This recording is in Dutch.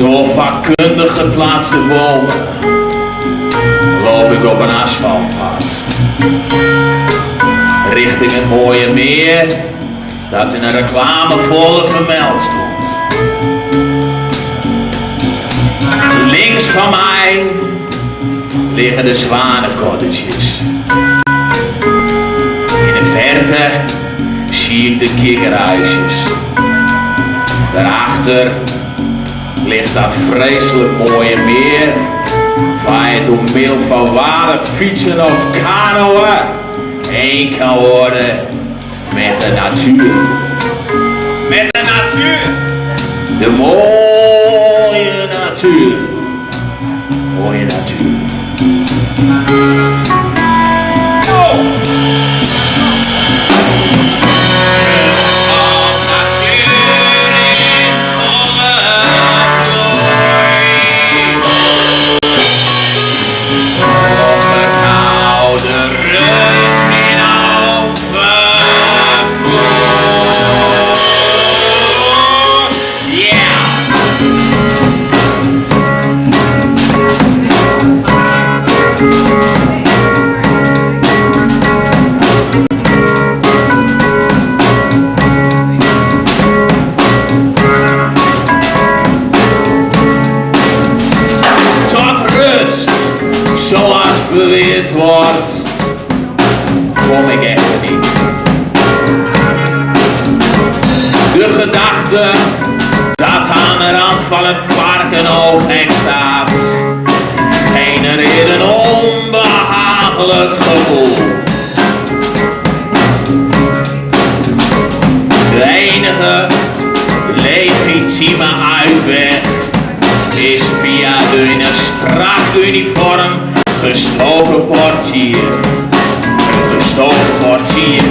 Door vakkundig geplaatste bomen loop ik op een asfaltpad richting het mooie meer dat in een reclamefolder vermeld stond. Links van mij liggen de zwanencottages. In de verte zie ik de kikkerhuisjes. Daarachter ligt dat vreselijk mooie meer waar je door middel van water, fietsen of kanoën één kan worden met de natuur. Met de natuur. De mooie natuur. Mooie natuur. Zoals beweerd wordt, kom ik echter niet. De gedachte dat aan de rand van het park een ooghek staat, genereert een onbehagelijk gevoel. De enige legitieme uitweg is via een strak uniform gestoken portier. Een gestoken portier